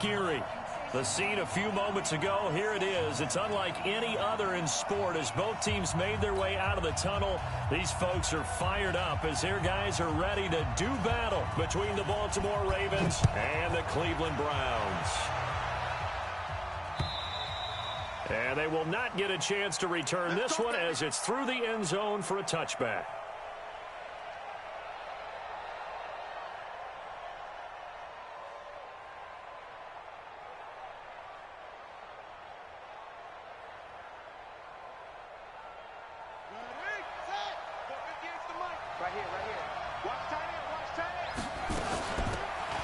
Geary. The scene a few moments ago, here it is. It's unlike any other in sport as both teams made their way out of the tunnel. These folks are fired up as their guys are ready to do battle between the Baltimore Ravens and the Cleveland Browns. And they will not get a chance to return this one as it's through the end zone for a touchback.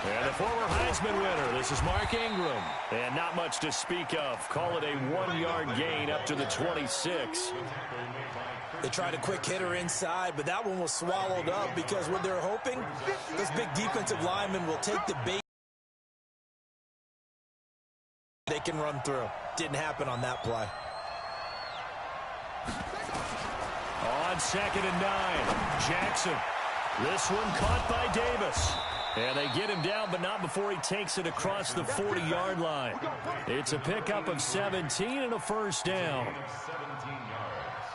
And the former Heisman winner, this is Mark Ingram. And not much to speak of. Call it a 1-yard gain up to the 26. They tried a quick hitter inside, but that one was swallowed up because what they're hoping, those big defensive linemen will take the bait they can run through. Didn't happen on that play. On 2nd and 9, Jackson. This one caught by Davis. And they get him down, but not before he takes it across the 40-yard line. It's a pickup of 17 and a first down. 17 yards.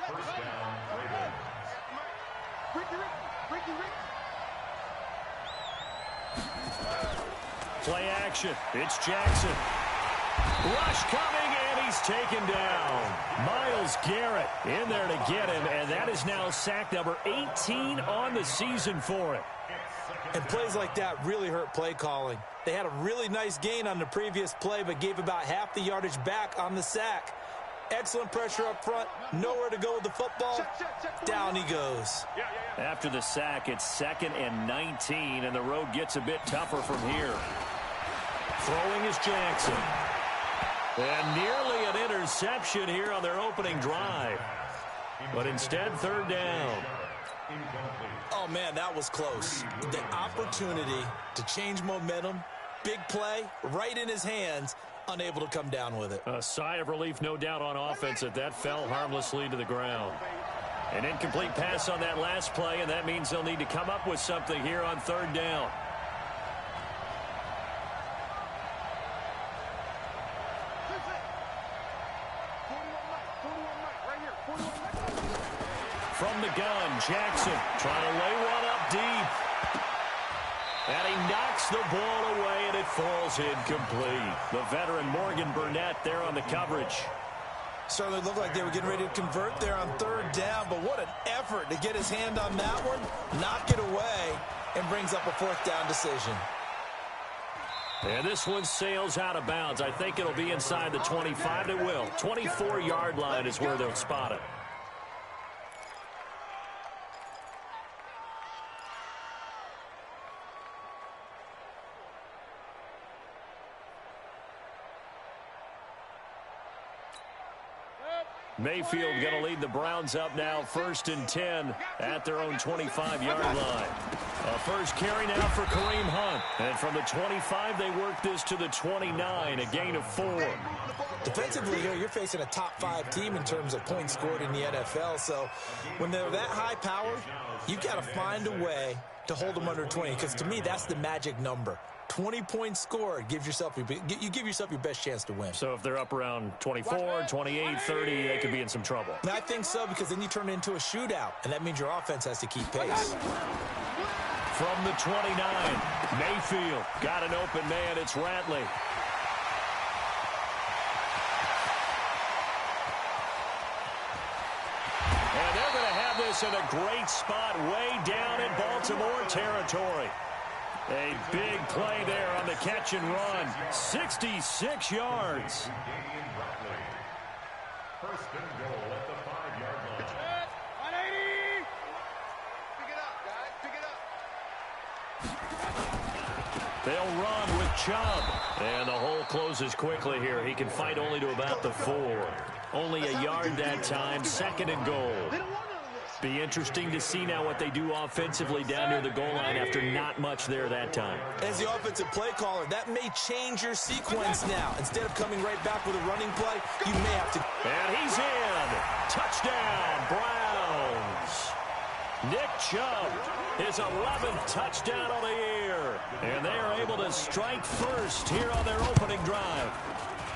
First down, Ravens. Play action. It's Jackson. Rush coming, and he's taken down. Myles Garrett in there to get him, and that is now sack number 18 on the season for him. And plays like that really hurt play calling. They had a really nice gain on the previous play, but gave about half the yardage back on the sack. Excellent pressure up front. Nowhere to go with the football. Down he goes. After the sack, it's 2nd and 19, and the road gets a bit tougher from here. Throwing is Jackson. And nearly an interception here on their opening drive. But instead, 3rd down. Oh, man, that was close. The opportunity to change momentum, big play, right in his hands, unable to come down with it. A sigh of relief, no doubt, on offense that fell harmlessly to the ground. An incomplete pass on that last play, and that means they'll need to come up with something here on 3rd down. From the gun, Jackson trying to lay one up deep. And he knocks the ball away, and it falls incomplete. The veteran Morgan Burnett there on the coverage. Certainly looked like they were getting ready to convert there on 3rd down, but what an effort to get his hand on that one, knock it away, and brings up a 4th down decision. And this one sails out of bounds. I think it'll be inside the 25. It will. 24-yard line is where they'll spot it. Mayfield going to lead the Browns up now, 1st and 10 at their own 25-yard line. A first carry now for Kareem Hunt. And from the 25, they work this to the 29, a gain of 4. Defensively here, you're facing a top 5 team in terms of points scored in the NFL. So when they're that high powered, you got to find a way to hold them under 20. Because to me, that's the magic number. 20 points scored, you give yourself your best chance to win. So if they're up around 24, 28, 30, they could be in some trouble. I think so, because then you turn it into a shootout, and that means your offense has to keep pace. From the 29, Mayfield got an open man. It's Ratley. And they're going to have this in a great spot way down in Baltimore territory. A big play there on the catch and run. 66 yards. First and goal at the 5-yard line. 180. Pick it up, guys. Pick it up. They'll run with Chubb. And the hole closes quickly here. He can fight only to about the 4. Only a yard that time. 2nd and goal. Be interesting to see now what they do offensively down near the goal line after not much there that time. As the offensive play caller, that may change your sequence now. Instead of coming right back with a running play, you may have to. And he's in. Touchdown, Browns. Nick Chubb, his 11th touchdown of the year. score. And they are able to strike first here on their opening drive.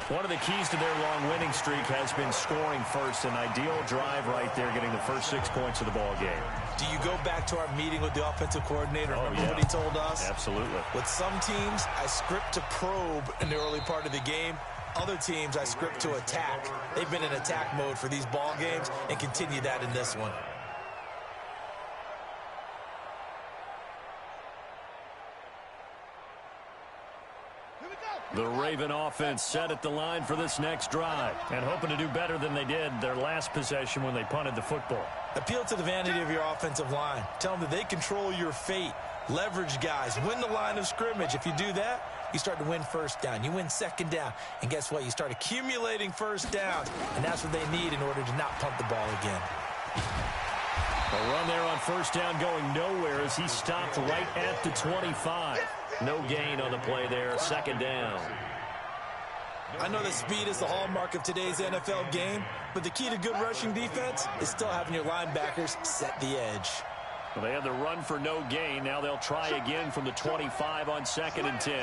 One of the keys to their long winning streak has been scoring first. An ideal drive right there, getting the first 6 points of the ball game. Do you go back to our meeting with the offensive coordinator? Remember what he told us? Absolutely. With some teams, I script to probe in the early part of the game. Other teams, I script to attack. They've been in attack mode for these ball games and continue that in this one. The Raven offense set at the line for this next drive and hoping to do better than they did their last possession when they punted the football. Appeal to the vanity of your offensive line. Tell them that they control your fate. Leverage guys. Win the line of scrimmage. If you do that, you start to win first down. You win second down. And guess what? You start accumulating first downs. And that's what they need in order to not punt the ball again. A run there on first down going nowhere as he stopped right at the 25. No gain on the play there. Second down. I know that speed is the hallmark of today's NFL game, but the key to good rushing defense is still having your linebackers set the edge. Well, they had the run for no gain. Now they'll try again from the 25 on 2nd and 10.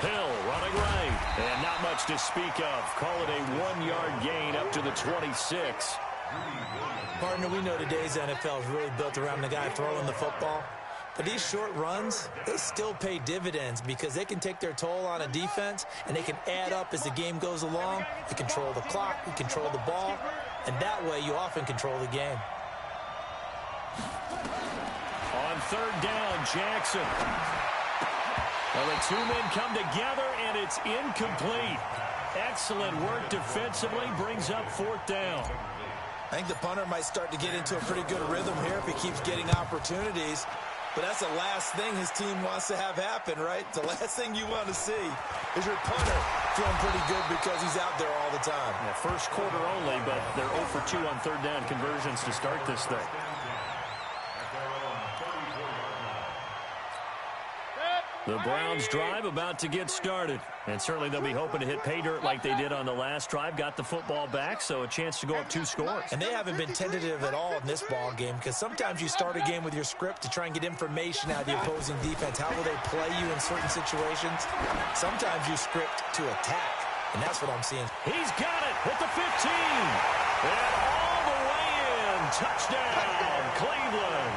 Hill running right. And not much to speak of. Call it a 1-yard gain up to the 26. Partner, we know today's NFL is really built around the guy throwing the football. But these short runs, they still pay dividends because they can take their toll on a defense and they can add up as the game goes along. You control the clock, you control the ball, and that way you often control the game. On 3rd down, Jackson. Well, the two men come together and it's incomplete. Excellent work defensively, brings up 4th down. I think the punter might start to get into a pretty good rhythm here if he keeps getting opportunities. But that's the last thing his team wants to have happen, right? The last thing you want to see is your punter feeling pretty good because he's out there all the time. Yeah, first quarter only, but they're 0 for 2 on 3rd down conversions to start this thing. The Browns drive about to get started. And certainly they'll be hoping to hit pay dirt like they did on the last drive. Got the football back, so a chance to go up 2 scores. And they haven't been tentative at all in this ball game because sometimes you start a game with your script to try and get information out of the opposing defense. How will they play you in certain situations? Sometimes you script to attack, and that's what I'm seeing. He's got it at the 15. And all the way in. Touchdown, Cleveland.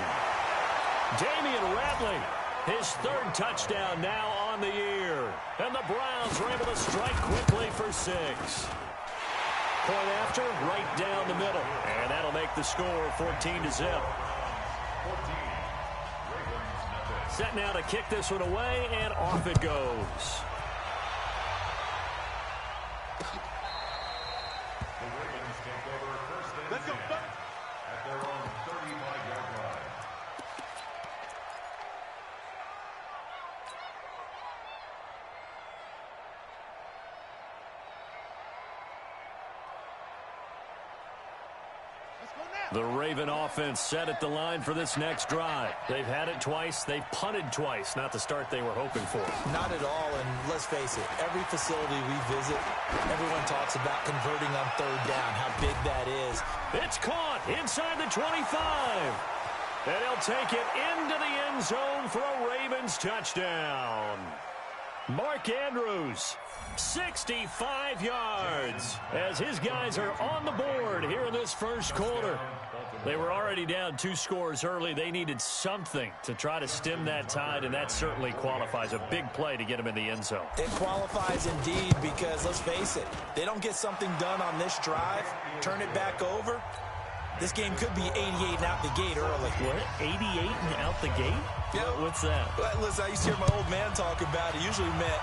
Damian Ratley. His 3rd touchdown now on the year. And the Browns were able to strike quickly for 6. Point after, right down the middle. And that'll make the score 14-0. Set now to kick this one away, and off it goes. The Ravens take over 1st and 10 at their own 35-yard line. The Raven offense set at the line for this next drive. They've had it twice. They've punted twice. Not the start they were hoping for. Not at all, and let's face it, every facility we visit, everyone talks about converting on 3rd down, how big that is. It's caught inside the 25. And he'll take it into the end zone for a Ravens touchdown. Mark Andrews, 65 yards, as his guys are on the board here in this first quarter. They were already down 2 scores early. They needed something to try to stem that tide, and that certainly qualifies. A big play to get them in the end zone. It qualifies indeed because, let's face it, they don't get something done on this drive, turn it back over, this game could be 88 and out the gate early. What? 88 and out the gate? Yeah. What's that? Well, listen, I used to hear my old man talk about it. Usually meant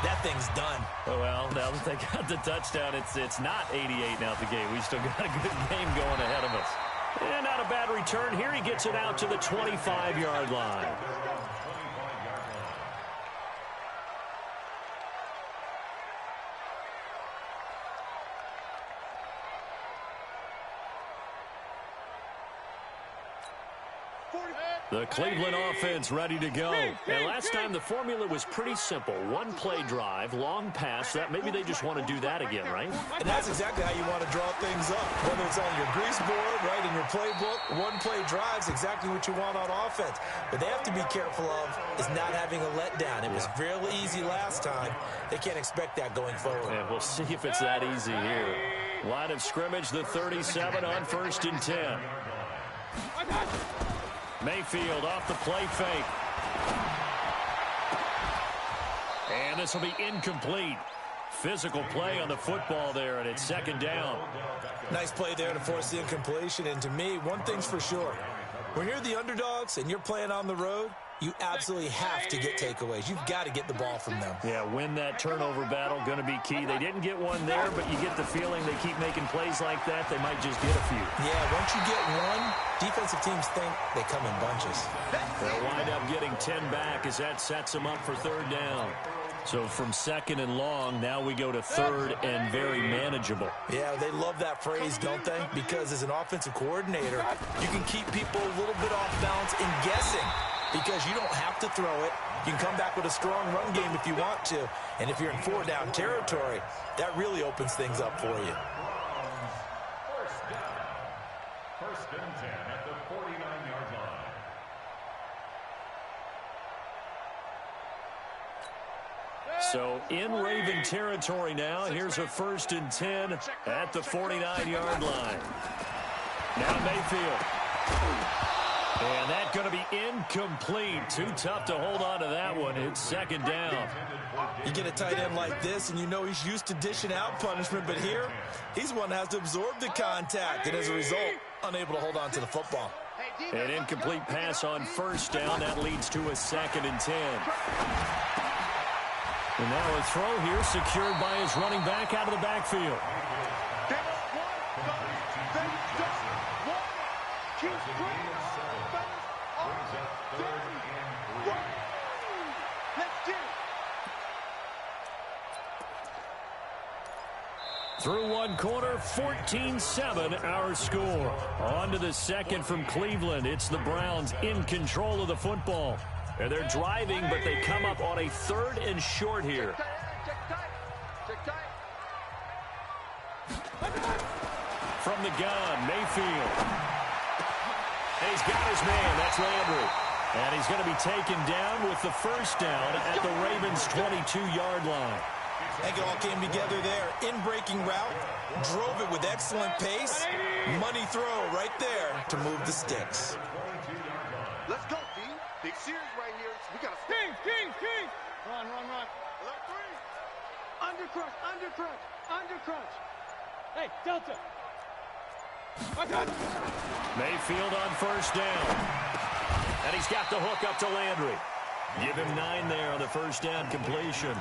that thing's done. Well, now that they got the touchdown, it's not 88 and out the gate. We still got a good game going ahead of us. And not a bad return here. He gets it out to the 25-yard line. The Cleveland offense ready to go. And last time the formula was pretty simple. One play drive, long pass. That maybe they just want to do that again, right? And that's exactly how you want to draw things up. Whether it's on your grease board, right, in your playbook, one play drive is exactly what you want on offense. But they have to be careful of is not having a letdown. It was real easy last time. They can't expect that going forward. And we'll see if it's that easy here. Line of scrimmage, the 37 on 1st and 10. Mayfield off the play fake. And this will be incomplete. Physical play on the football there, and it's 2nd down. Nice play there to force the incompletion. And to me, one thing's for sure. When you're the underdogs and you're playing on the road, you absolutely have to get takeaways. You've got to get the ball from them. Yeah, win that turnover battle, going to be key. They didn't get one there, but you get the feeling they keep making plays like that, they might just get a few. Yeah, once you get one, defensive teams think they come in bunches. They'll wind up getting 10 back as that sets them up for 3rd down. So from 2nd and long, now we go to 3rd and very manageable. Yeah, they love that phrase, don't they? Because as an offensive coordinator, you can keep people a little bit off balance and guessing. Because you don't have to throw it. You can come back with a strong run game if you want to. And if you're in 4-down territory, that really opens things up for you. First and 10 at the 49-yard line. So in Raven territory now. Here's a 1st and 10 at the 49-yard line. Now Mayfield. And that's going to be incomplete. Too tough to hold on to that one. It's 2nd down. You get a tight end like this, and you know he's used to dishing out punishment. But here, he's one that has to absorb the contact. And as a result, unable to hold on to the football. An incomplete pass on 1st down. That leads to a 2nd and 10. And now a throw here secured by his running back out of the backfield. Through one quarter, 14-7 our score. On to the 2nd from Cleveland. It's the Browns in control of the football. And they're driving, but they come up on a 3rd and short here. From the gun, Mayfield. And he's got his man. That's Landry. And he's going to be taken down with the 1st down at the Ravens' 22-yard line. I think it all came together there. In-breaking route, drove it with excellent pace. Money throw right there to move the sticks. Let's go, D. Big series right here. We got to King. Run. Left 3. Undercrunch. Hey, Delta. Mayfield on 1st down. And he's got the hook up to Landry. Give him 9 there on the 1st down completion.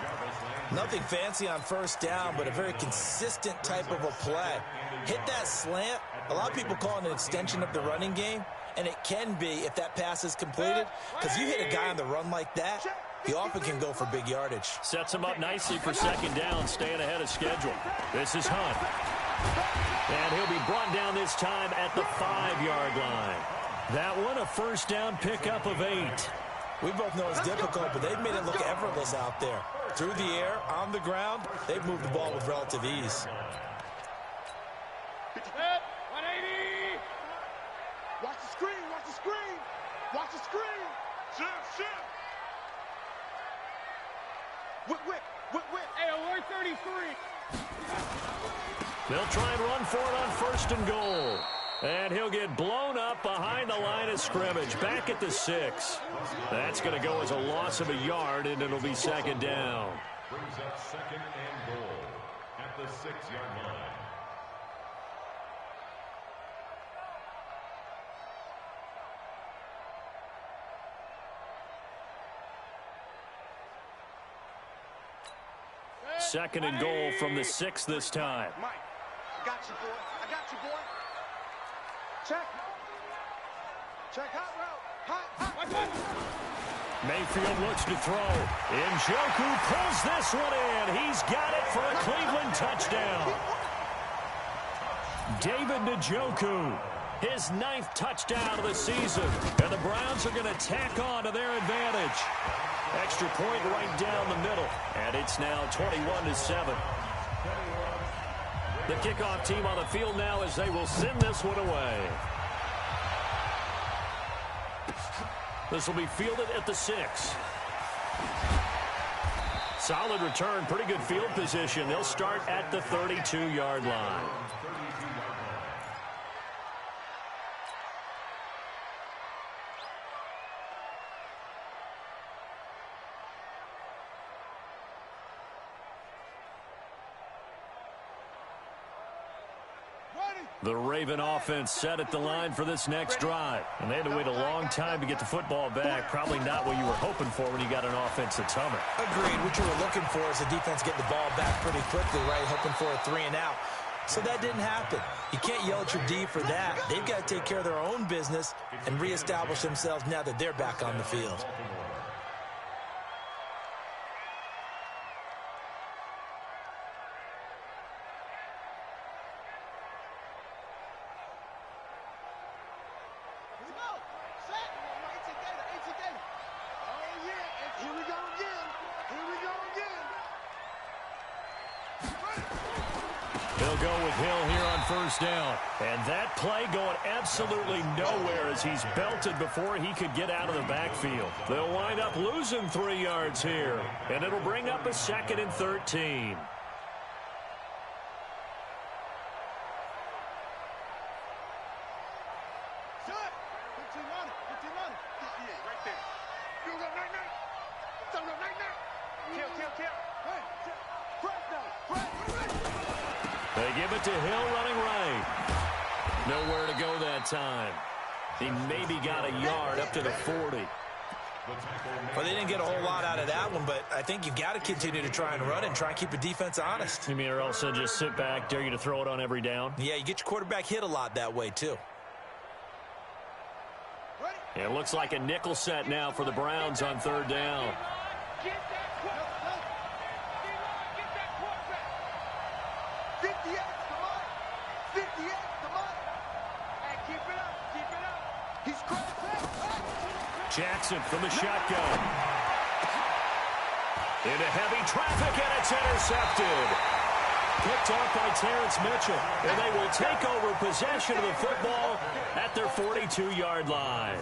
Nothing fancy on 1st down, but a very consistent type of a play. Hit that slant. A lot of people call it an extension of the running game, and it can be if that pass is completed, because you hit a guy on the run like that, he often can go for big yardage. Sets him up nicely for 2nd down, staying ahead of schedule. This is Hunt. And he'll be brought down this time at the 5-yard line. That one, a 1st down pickup of 8. We both know it's difficult, but they've made it look effortless out there. Through the air, on the ground, they've moved the ball with relative ease. 180. Watch the screen. Shift. Whip. Hey, alert 33. They'll try and run for it on 1st and goal. And he'll get blown up behind the line of scrimmage, back at the 6. That's going to go as a loss of a yard, and it'll be 2nd down. Brings up 2nd and goal at the 6-yard line. Second and goal from the 6 this time. Mike, I got you, boy. Check. Hot route. Mayfield looks to throw. Njoku pulls this one in. He's got it for a Cleveland touchdown. David Njoku. his 9th touchdown of the season. And the Browns are going to tack on to their advantage. Extra point right down the middle. And it's now 21-7. The kickoff team on the field now as they will send this one away. This will be fielded at the 6. Solid return, pretty good field position. They'll start at the 32-yard line. The Raven offense set at the line for this next drive. And they had to wait a long time to get the football back. Probably not what you were hoping for when you got an offense that's humming. Agreed. What you were looking for is the defense getting the ball back pretty quickly, right? Hoping for a 3 and out. So that didn't happen. You can't yell at your D for that. They've got to take care of their own business and reestablish themselves now that they're back on the field. They'll go with Hill here on first down. And that play going absolutely nowhere as he's belted before he could get out of the backfield. They'll wind up losing 3 yards here. And it'll bring up a 2nd and 13. They give it to Hill running right. Nowhere to go that time. He maybe got a yard up to the 40. Well, they didn't get a whole lot out of that one, but I think you've got to continue to try and run and try and keep the defense honest. You mean or also just sit back, dare you to throw it on every down? Yeah, you get your quarterback hit a lot that way, too. It looks like a nickel set now for the Browns on 3rd down. Jackson from the shotgun. Into heavy traffic, and it's intercepted. Picked off by Terrence Mitchell, and they will take over possession of the football at their 42-yard line.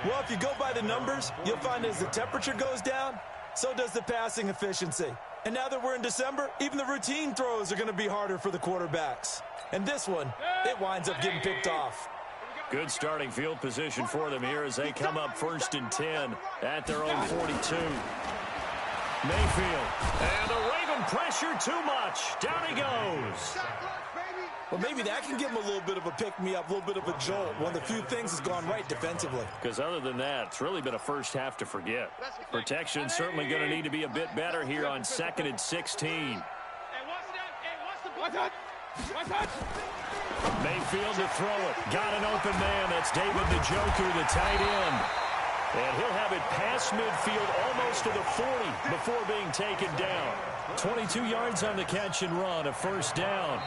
Well, if you go by the numbers, you'll find as the temperature goes down, so does the passing efficiency. And now that we're in December, even the routine throws are going to be harder for the quarterbacks. And this one, it winds up getting picked off. Good starting field position for them here as they come up 1st and 10 at their own 42. Mayfield. And the Raven pressure too much. Down he goes. Well, maybe that can give him a little bit of a pick-me-up, a little bit of a jolt. One of the few things has gone right defensively. Because other than that, it's really been a first half to forget. Protection certainly going to need to be a bit better here on 2nd and 16. Mayfield to throw it. Got an open man. That's David Njoku, the tight end. And he'll have it past midfield almost to the 40 before being taken down. 22 yards on the catch and run, a 1st down.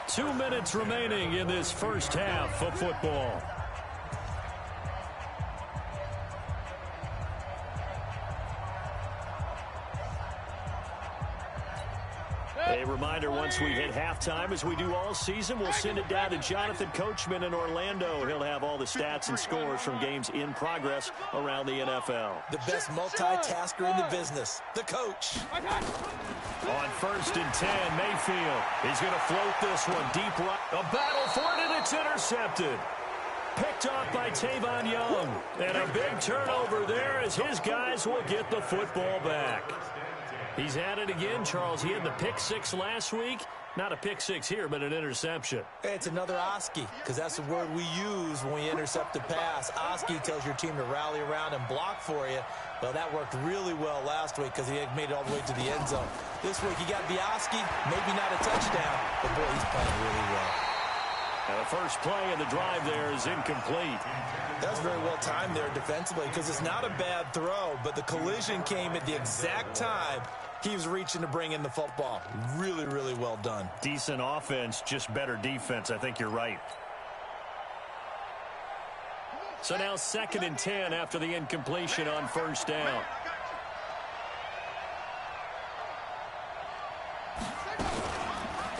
2 minutes remaining in this first half of football. A reminder, once we hit halftime, as we do all season, we'll send it down to Jonathan Coachman in Orlando. He'll have all the stats and scores from games in progress around the NFL. The best multitasker in the business, the coach. On 1st and 10, Mayfield. He's going to float this one deep right. A battle for it, and it's intercepted. Picked off by Tavon Young. And a big turnover there as his guys will get the football back. He's at it again, Charles. He had the pick 6 last week. Not a pick 6 here, but an interception. Hey, it's another Oski, because that's the word we use when we intercept a pass. Oski tells your team to rally around and block for you. Well, that worked really well last week because he had made it all the way to the end zone. This week, you got Oski, maybe not a touchdown, but boy, he's playing really well. And the first play of the drive there is incomplete. That was very well timed there defensively because it's not a bad throw, but the collision came at the exact time He was reaching to bring in the football. Really, really well done. Decent offense, just better defense. I think you're right. So now 2nd and 10 after the incompletion on first down.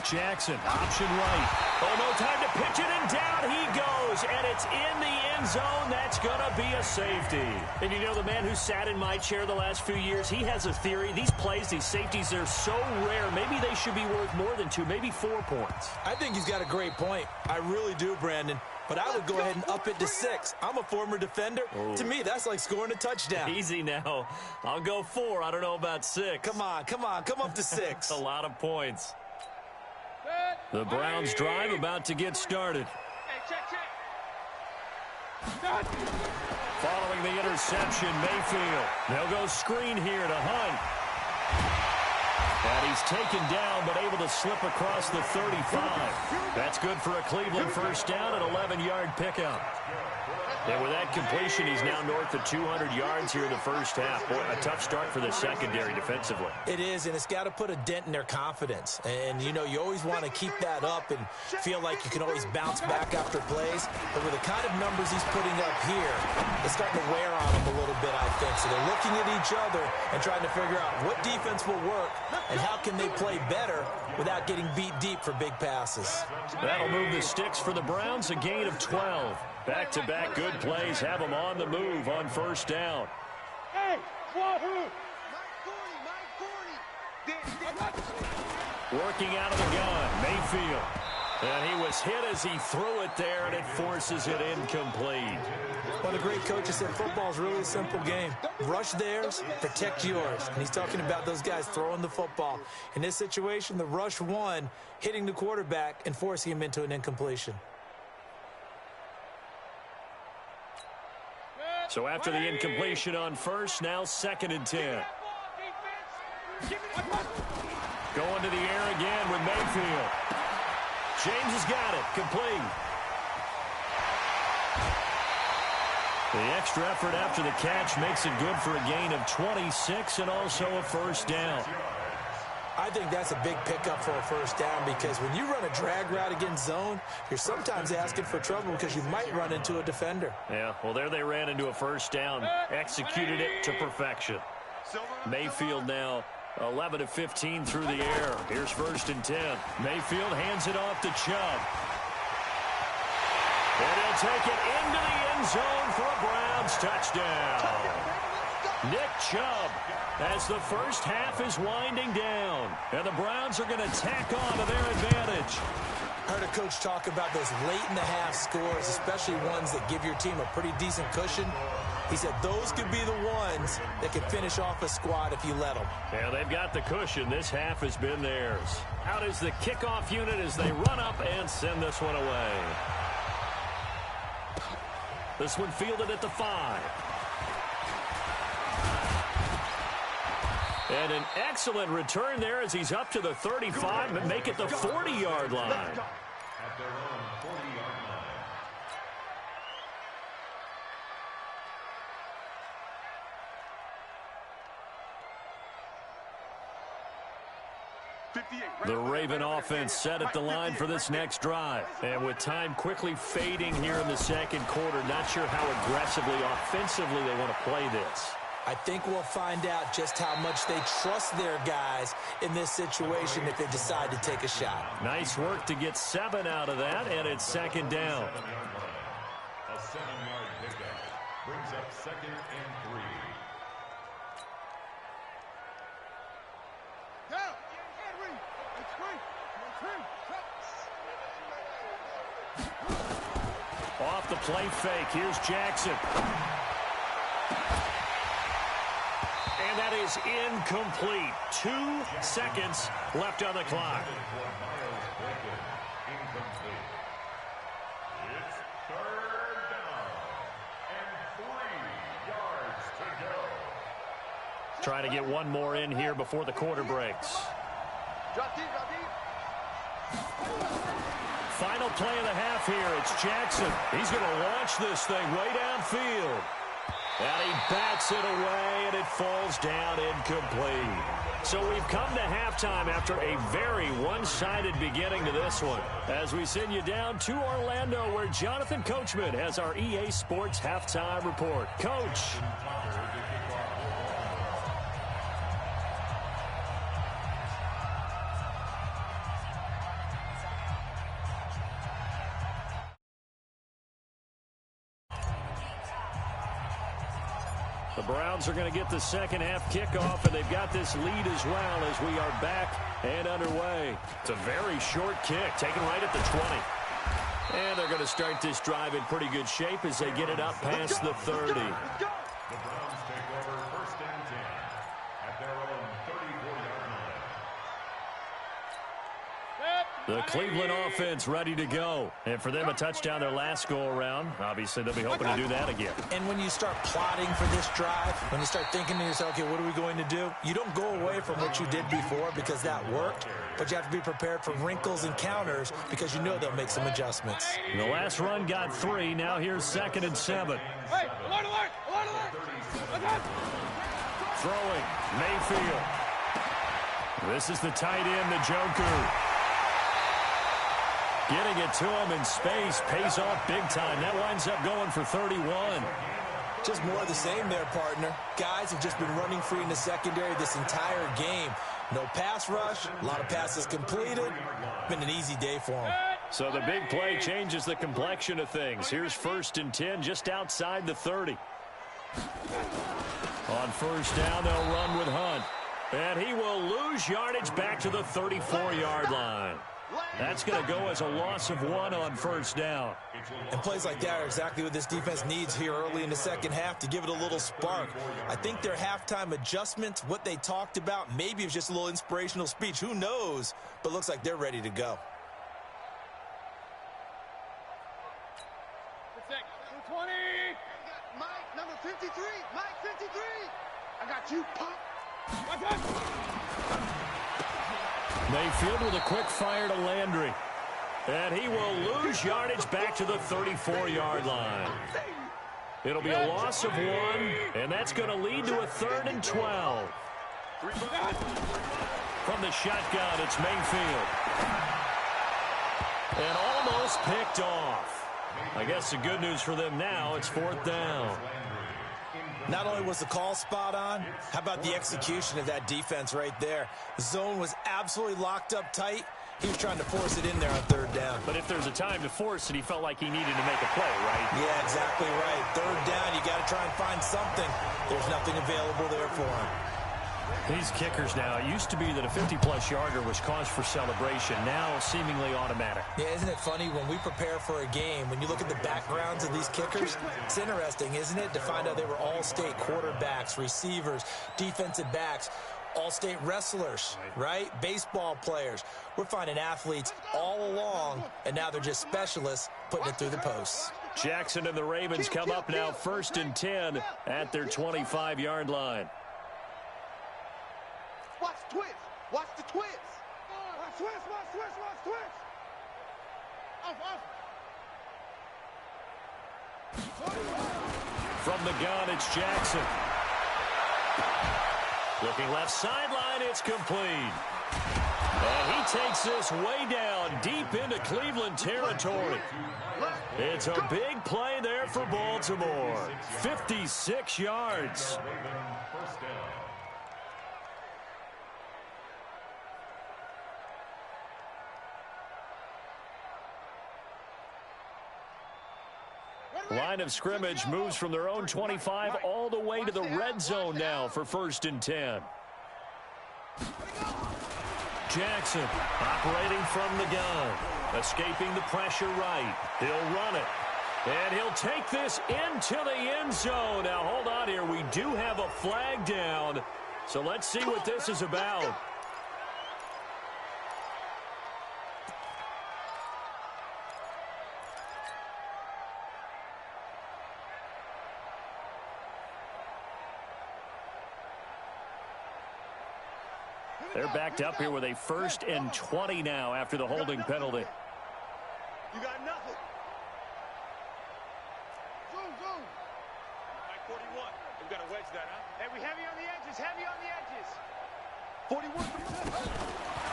Jackson, option right. Oh, no time to pitch it, and down he goes. And it's in the end zone. That's going to be a safety. And you know, the man who sat in my chair the last few years, he has a theory. These plays, these safeties, they're so rare. Maybe they should be worth more than 2, maybe 4 points. I think he's got a great point. I really do, Brandon. But I would go ahead and up it to 6. I'm a former defender. Oh. To me, that's like scoring a touchdown. Easy now. I'll go 4. I don't know about 6. Come on. Come up to 6. A lot of points. The Browns drive about to get started. Following the interception, Mayfield. They'll go screen here to Hunt. And he's taken down, but able to slip across the 35. That's good for a Cleveland first down, an 11-yard pickup. And with that completion, he's now north of 200 yards here in the first half. Boy, a tough start for the secondary defensively. It is, and it's got to put a dent in their confidence. And, you know, you always want to keep that up and feel like you can always bounce back after plays. But with the kind of numbers he's putting up here, it's starting to wear on them a little bit, I think. So they're looking at each other and trying to figure out what defense will work and how can they play better without getting beat deep for big passes. That'll move the sticks for the Browns, a gain of 12. Back-to-back good plays have them on the move on first down. Hey, Working out of the gun, Mayfield. And he was hit as he threw it there, and it forces it incomplete. Well, the great coach has said football is really a simple game. Rush theirs, protect yours. And he's talking about those guys throwing the football. In this situation, the rush won, hitting the quarterback and forcing him into an incompletion. So after the incompletion on first, now 2nd and 10. Going to the air again with Mayfield. James has got it. Complete. The extra effort after the catch makes it good for a gain of 26 and also a first down. I think that's a big pickup for a first down because when you run a drag route against zone, you're sometimes asking for trouble because you might run into a defender. Yeah, well, there they ran into a first down, executed it to perfection. Mayfield now 11 of 15 through the air. Here's 1st and 10. Mayfield hands it off to Chubb. And he'll take it into the end zone for a Browns touchdown. Nick Chubb, as the first half is winding down. And the Browns are going to tack on to their advantage. I heard a coach talk about those late-in-the-half scores, especially ones that give your team a pretty decent cushion. He said those could be the ones that could finish off a squad if you let them. Yeah, they've got the cushion. This half has been theirs. Out is the kickoff unit as they run up and send this one away. This one fielded at the 5. And an excellent return there as he's up to the 35 and make it the 40-yard line. At their own 40-yard line. The Raven offense set at the line for this next drive. And with time quickly fading here in the second quarter, not sure how aggressively, offensively they want to play this. I think we'll find out just how much they trust their guys in this situation if they decide to take a shot. Nice work to get 7 out of that, and it's 2nd down. A 7-yard pickup brings up 2nd and 3. Off the play fake, here's Jackson. And that is incomplete. 2 seconds left on the clock. It's 3rd down and 3 yards to go. Trying to get one more in here before the quarter breaks. Final play of the half here. It's Jackson. He's going to launch this thing way downfield. And he bats Knocks it away, and it falls down incomplete. So we've come to halftime after a very one-sided beginning to this one. As we send you down to Orlando, where Jonathan Coachman has our EA Sports Halftime Report. Coach. The Browns are going to get the second half kickoff, and they've got this lead as well as we are back and underway. It's a very short kick, taken right at the 20. And they're going to start this drive in pretty good shape as they get it up past the 30. The Browns take over first and 10 at their own 34-yard line. The Cleveland offense ready to go. And for them, a touchdown their last go-around. Obviously, they'll be hoping to do that again. And when you start plotting for this drive, when you start thinking to yourself, okay, what are we going to do? You don't go away from what you did before because that worked, but you have to be prepared for wrinkles and counters because you know they'll make some adjustments. The last run got 3. Now here's 2nd and 7. Hey, alert, alert, alert, alert. Throwing, Mayfield. This is the tight end, Njoku. Getting it to him in space, pays off big time. That winds up going for 31. Just more of the same there, partner. Guys have just been running free in the secondary this entire game. No pass rush, a lot of passes completed. Been an easy day for them. So the big play changes the complexion of things. Here's 1st and 10 just outside the 30. On first down, they'll run with Hunt. And he will lose yardage back to the 34-yard line. That's going to go as a loss of 1 on first down. And plays like that are exactly what this defense needs here early in the second half to give it a little spark. I think their halftime adjustments, what they talked about, maybe it was just a little inspirational speech. Who knows? But looks like they're ready to go. 20. Mike, number 53. Mike, 53. I got you, Pop. Mayfield with a quick fire to Landry. And he will lose yardage back to the 34-yard line. It'll be a loss of 1, and that's going to lead to a 3rd and 12. From the shotgun, it's Mayfield. And almost picked off. I guess the good news for them now, it's 4th down. Not only was the call spot on, how about the execution of that defense right there? The zone was absolutely locked up tight. He was trying to force it in there on 3rd down. But if there's a time to force it, he felt like he needed to make a play, right? Yeah, exactly right. 3rd down, you got to try and find something. There's nothing available there for him. These kickers now, it used to be that a 50-plus yarder was cause for celebration. Now seemingly automatic. Yeah, isn't it funny when we prepare for a game, when you look at the backgrounds of these kickers, it's interesting, isn't it, to find out they were all-state quarterbacks, receivers, defensive backs, all-state wrestlers, right? Baseball players. We're finding athletes all along, and now they're just specialists putting it through the posts. Jackson and the Ravens come up now 1st and 10 at their 25-yard line. Watch twist. Watch the twist. Watch twist, watch twist, watch twist. Off. From the gun, it's Jackson. Looking left sideline, it's complete. And he takes this way down deep into Cleveland territory. It's a big play there for Baltimore. 56 yards. Line of scrimmage moves from their own 25 all the way to the red zone now for 1st and 10. Jackson operating from the gun, escaping the pressure right. He'll run it, and he'll take this into the end zone. Now, hold on here. We do have a flag down, so let's see what this is about. They're backed up here with a 1st and 20 now after the holding penalty. You got nothing. Zoom, zoom. Mike 41. We've got a wedge Hey, we heavy on the edges, heavy on the edges. 41.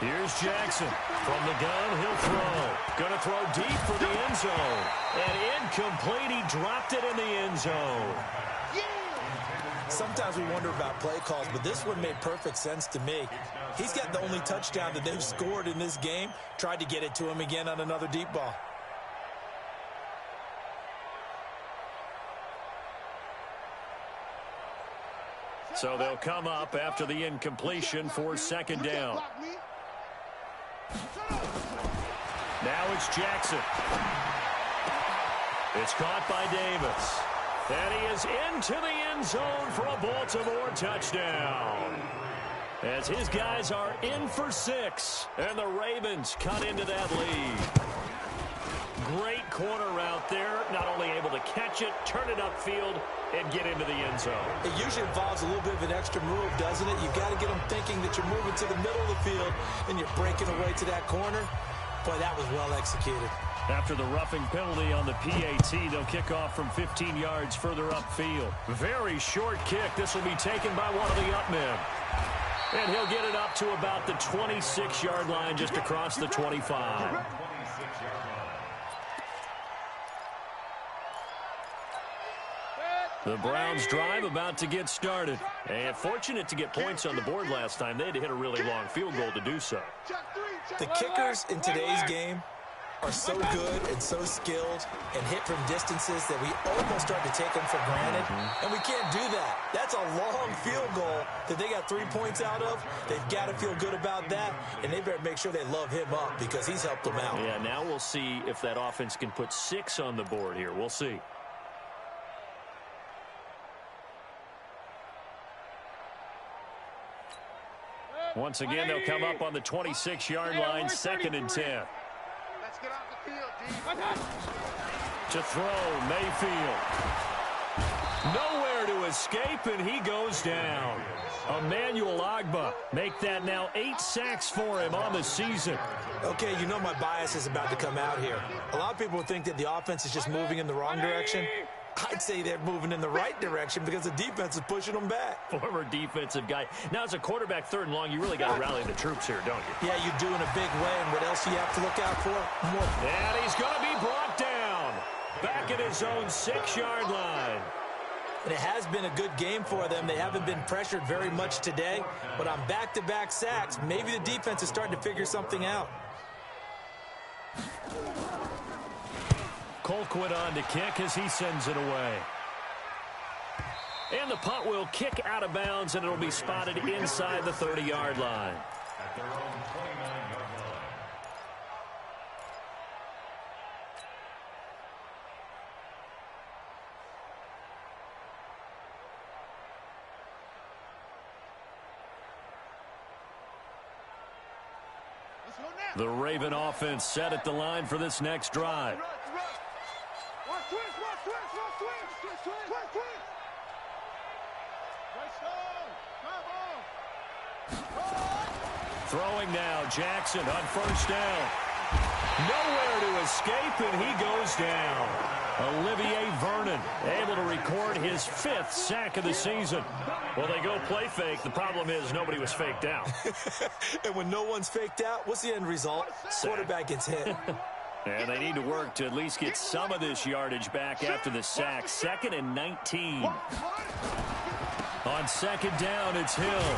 Here's Jackson. From the gun, he'll throw. Going to throw deep for the end zone. And incomplete. He dropped it in the end zone. Sometimes we wonder about play calls, but this one made perfect sense to me. He's got the only touchdown that they've scored in this game. Tried to get it to him again on another deep ball. So they'll come up after the incompletion for second down. Now it's Jackson. It's caught by Davis. And he is into the end zone for a Baltimore touchdown. As his guys are in for 6. And the Ravens cut into that lead. Great corner route there. Not only able to catch it, turn it upfield, and get into the end zone. It usually involves a little bit of an extra move, doesn't it? You've got to get them thinking that you're moving to the middle of the field and you're breaking away to that corner. Boy, that was well executed. After the roughing penalty on the PAT, they'll kick off from 15 yards further upfield. Very short kick. This will be taken by one of the up men. And he'll get it up to about the 26-yard line, just across the 25. The Browns drive about to get started. And fortunate to get points on the board last time. They had to hit a really long field goal to do so. The kickers in today's game are so good and so skilled and hit from distances that we almost start to take them for granted. And we can't do that. That's a long field goal that they got 3 points out of. They've got to feel good about that, and they better make sure they love him up because he's helped them out. Yeah, now we'll see if that offense can put 6 on the board here. We'll see. Once again, they'll come up on the 26-yard line, 2nd and 10. Let's get off the field, D. To throw, Mayfield. Nowhere to escape, and he goes down. Emmanuel Ogbah make that now 8 sacks for him on the season. Okay, you know my bias is about to come out here. A lot of people would think that the offense is just moving in the wrong direction. I'd say they're moving in the right direction because the defense is pushing them back. Former defensive guy. Now, as a quarterback, 3rd and long, you really got to rally the troops here, don't you? Yeah, you do in a big way, and what else do you have to look out for? More. And he's going to be brought down. Back at his own 6-yard line. And it has been a good game for them. They haven't been pressured very much today, but on back-to-back sacks, maybe the defense is starting to figure something out. Colquitt on to kick as he sends it away. And the punt will kick out of bounds, and it'll be spotted inside the 30-yard line. At their own 29-yard line. The Raven offense set at the line for this next drive. Throwing now, Jackson on 1st down. Nowhere to escape, and he goes down. Olivier Vernon able to record his 5th sack of the season. Well, they go play fake. The problem is nobody was faked out. And when no one's faked out, what's the end result? Quarterback gets hit. And they need to work to at least get some of this yardage back after the sack. 2nd and 19. On 2nd down, it's Hill.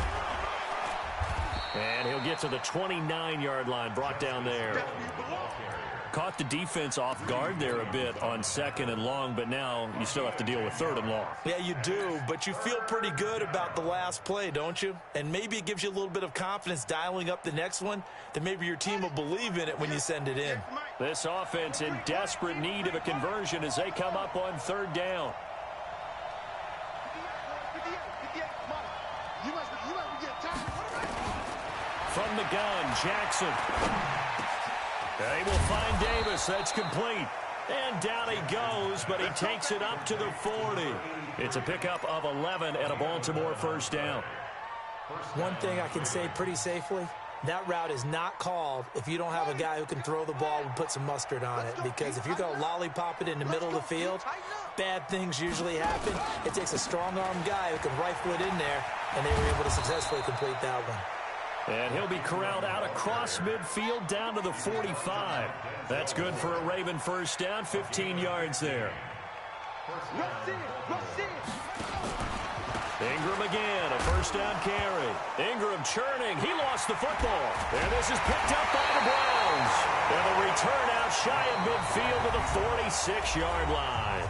And he'll get to the 29-yard line, brought down there. Caught the defense off guard there a bit on 2nd and long, but now you still have to deal with 3rd and long. Yeah, you do, but you feel pretty good about the last play, don't you? And maybe it gives you a little bit of confidence dialing up the next one, that maybe your team will believe in it when you send it in. This offense in desperate need of a conversion as they come up on 3rd down. From the gun, Jackson. They will find Davis. That's complete. And down he goes, but he takes it up to the 40. It's a pickup of 11 and a Baltimore 1st down. One thing I can say pretty safely, that route is not called if you don't have a guy who can throw the ball and put some mustard on it. Because if you're going to lollipop it in the middle of the field, bad things usually happen. It takes a strong-arm guy who can rifle it in there, and they were able to successfully complete that one. And he'll be corralled out across midfield down to the 45. That's good for a Raven first down, 15 yards there. Ingram again, a first down carry. Ingram churning. He lost the football. And this is picked up by the Browns. And a return out shy of midfield to the 46-yard line.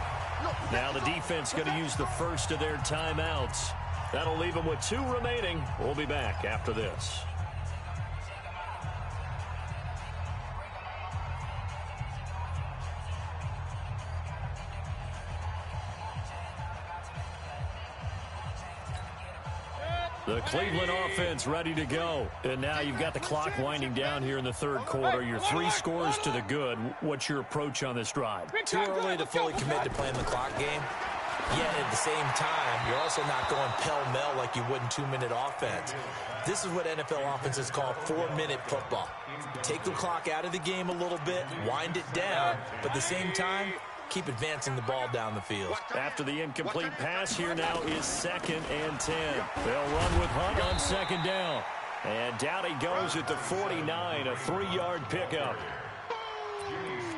Now the defense going to use the first of their timeouts. That'll leave them with 2 remaining. We'll be back after this. The Cleveland offense ready to go. And now you've got the clock winding down here in the third quarter. Your 3 scores to the good. What's your approach on this drive? Too early to fully commit to playing the clock game. Yet at the same time, you're also not going pell-mell like you would in 2-minute offense. This is what NFL offenses call 4-minute football. Take the clock out of the game a little bit, wind it down, but at the same time, keep advancing the ball down the field. After the incomplete pass, here now is 2nd and 10. They'll run with Hunt on 2nd down. And down he goes at the 49, a 3-yard pickup.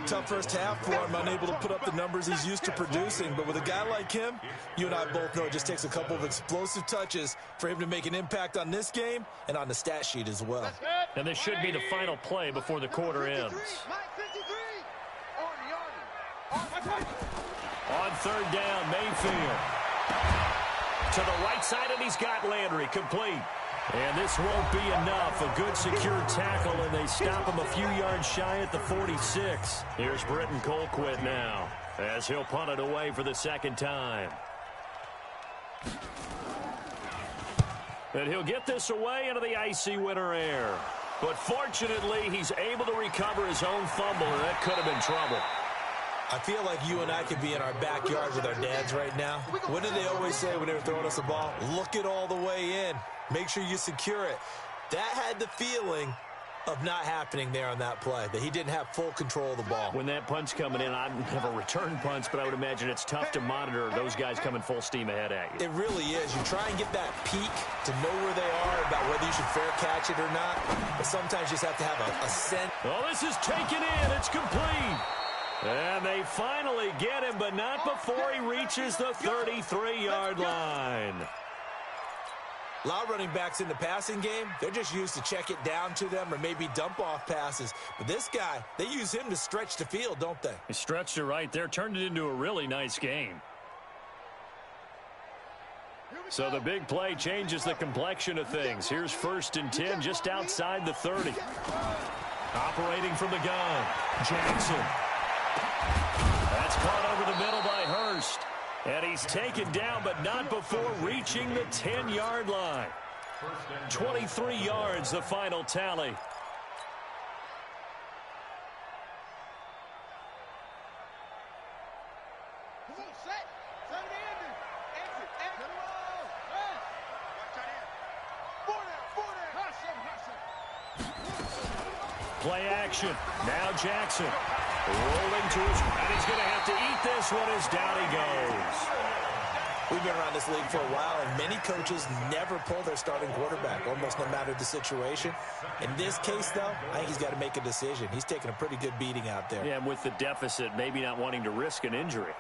Tough first half for him, unable to put up the numbers he's used to producing. But with a guy like him, you and I both know it just takes a couple of explosive touches for him to make an impact on this game and on the stat sheet as well. And this should be the final play before the quarter ends. On 3rd down, Mayfield. To the right side, and he's got Landry complete. And this won't be enough. A good secure tackle, and they stop him a few yards shy at the 46. Here's Britton Colquitt now, as he'll punt it away for the 2nd time. And he'll get this away into the icy winter air. But fortunately, he's able to recover his own fumble, and that could have been trouble. I feel like you and I could be in our backyard with our dads right now. What did they always say when they were throwing us a ball? Look it all the way in. Make sure you secure it. That had the feeling of not happening there on that play, that he didn't have full control of the ball. When that punt's coming in, I have a return punch, but I would imagine it's tough to monitor those guys coming full steam ahead at you. It really is. You try and get that peek to know where they are, about whether you should fair catch it or not, but sometimes you just have to have a sense. Oh, this is taken in. It's complete. And they finally get him, but not before he reaches the 33-yard line. A lot of running backs in the passing game, they're just used to check it down to them or maybe dump off passes. But this guy, they use him to stretch the field, don't they? He stretched it right there, turned it into a really nice game. So the big play changes the complexion of things. Here's 1st and 10 just outside the 30. Operating from the gun, Jackson. That's caught over the middle by Hurst. And he's taken down, but not before reaching the 10-yard line. 23 yards, the final tally. Play action. Now Jackson. Rolling to his, and he's going to have to eat this one as down he goes. We've been around this league for a while, and many coaches never pull their starting quarterback, almost no matter the situation. In this case, though, I think he's got to make a decision. He's taking a pretty good beating out there. Yeah, and with the deficit, maybe not wanting to risk an injury.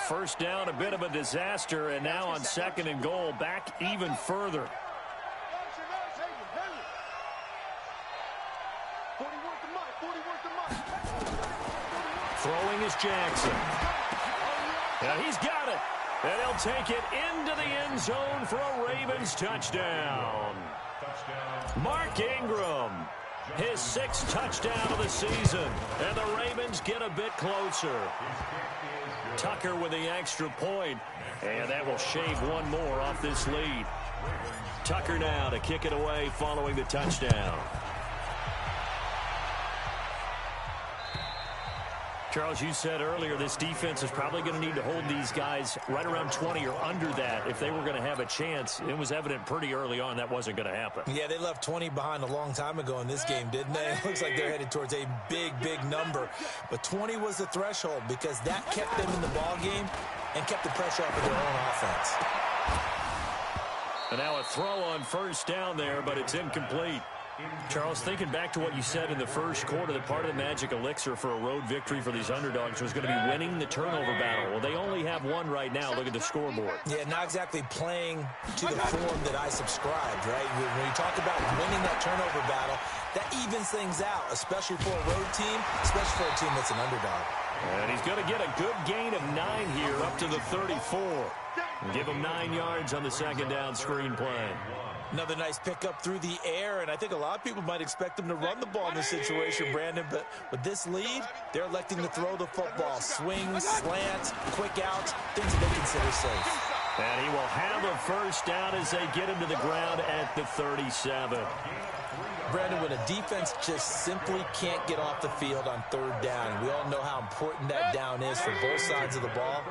First down, a bit of a disaster, and now on 2nd and goal, back even further. Throwing is Jackson. And he's got it. And he'll take it into the end zone for a Ravens touchdown. Mark Ingram, his 6th touchdown of the season. And the Ravens get a bit closer. Tucker with the extra point. And that will shave one more off this lead. Tucker now to kick it away following the touchdown. Charles, you said earlier this defense is probably going to need to hold these guys right around 20 or under that if they were going to have a chance. It was evident pretty early on that wasn't going to happen. Yeah, they left 20 behind a long time ago in this game, didn't they? It looks like they're headed towards a big, big number. But 20 was the threshold because that kept them in the ball game and kept the pressure off of their own offense. And now a throw on first down there, but it's incomplete. Charles, thinking back to what you said in the first quarter, that part of the magic elixir for a road victory for these underdogs was going to be winning the turnover battle. Well, they only have one right now. Look at the scoreboard. Yeah, not exactly playing to the form that I subscribed, right? When you talk about winning that turnover battle, that evens things out, especially for a road team, especially for a team that's an underdog. And he's going to get a good gain of 9 here up to the 34. And give him 9 yards on the second down screen play. Another nice pickup through the air, and I think a lot of people might expect them to run the ball in this situation, Brandon, but with this lead, they're electing to throw the football. Swings, slants, quick outs, things that they consider safe. And he will have a first down as they get him to the ground at the 37. Brandon, when a defense just simply can't get off the field on third down, and we all know how important that down is for both sides of the ball,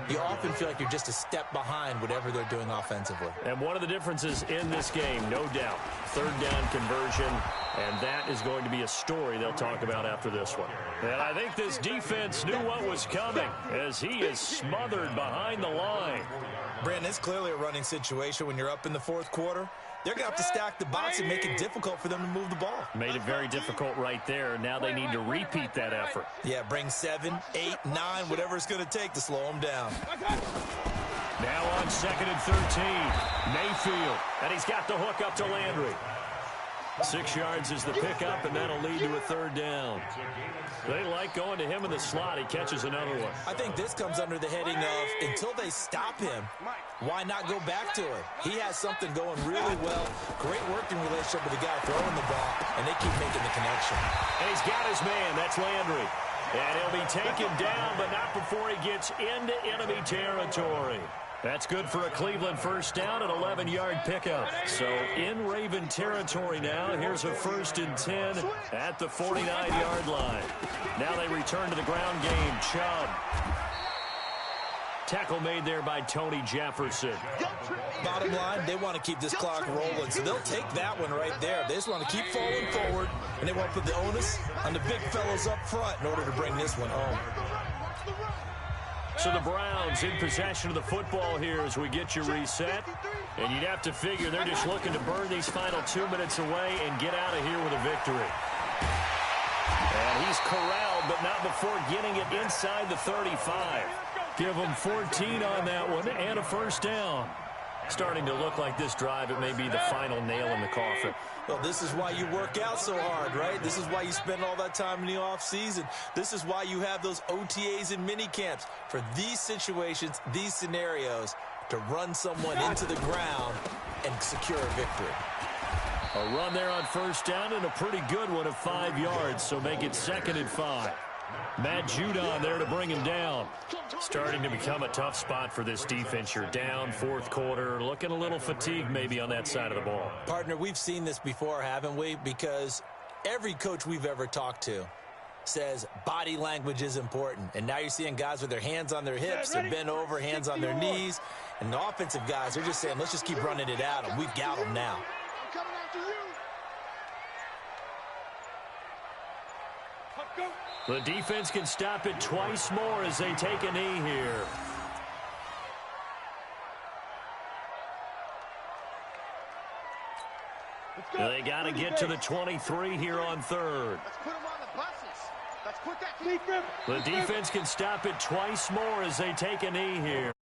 you often feel like you're just a step behind whatever they're doing offensively. And one of the differences in this game, no doubt, third down conversion, and that is going to be a story they'll talk about after this one. And I think this defense knew what was coming as he is smothered behind the line. Brandon, it's clearly a running situation when you're up in the fourth quarter. They're going to have to stack the box and make it difficult for them to move the ball. Made it very difficult right there. Now they need to repeat that effort. Yeah, bring 7, 8, 9, whatever it's going to take to slow them down. Now on 2nd and 13, Mayfield. And he's got the hook up to Landry. 6 yards is the pickup, and that'll lead to a third down. They like going to him in the slot. He catches another one. I think this comes under the heading of, until they stop him, why not go back to it? He has something going really well. Great working relationship with the guy throwing the ball, and they keep making the connection. And he's got his man. That's Landry. And he'll be taken down, but not before he gets into enemy territory. That's good for a Cleveland first down, an 11-yard pickup. So in Raven territory now. Here's a 1st and 10 at the 49-yard line. Now they return to the ground game. Chubb. Tackle made there by Tony Jefferson. Bottom line, they want to keep this clock rolling, so they'll take that one right there. They just want to keep falling forward, and they want to put the onus on the big fellows up front in order to bring this one home. So the Browns in possession of the football here as we get you reset. And you'd have to figure they're just looking to burn these final 2 minutes away and get out of here with a victory. And he's corralled, but not before getting it inside the 35. Give him 14 on that one and a first down. Starting to look like this drive, it may be the final nail in the coffin. Well, this is why you work out so hard, right? This is why you spend all that time in the offseason. This is why you have those OTAs and mini camps for these situations, these scenarios, to run someone into the ground and secure a victory. A run there on first down and a pretty good one of 5 yards, so make it 2nd and 5. Matt Judon there to bring him down. Starting to become a tough spot for this defense. You're down fourth quarter, looking a little fatigued maybe on that side of the ball. Partner, we've seen this before, haven't we? Because every coach we've ever talked to says body language is important. And now you're seeing guys with their hands on their hips, they're bent over, hands on their knees. And the offensive guys, they're just saying, let's just keep running it at them. We've got them now. The defense can stop it twice more as they take a knee here. They got to get to the 23 here on third. Let's put them on the buses. Let's put that. The defense can stop it twice more as they take a knee here.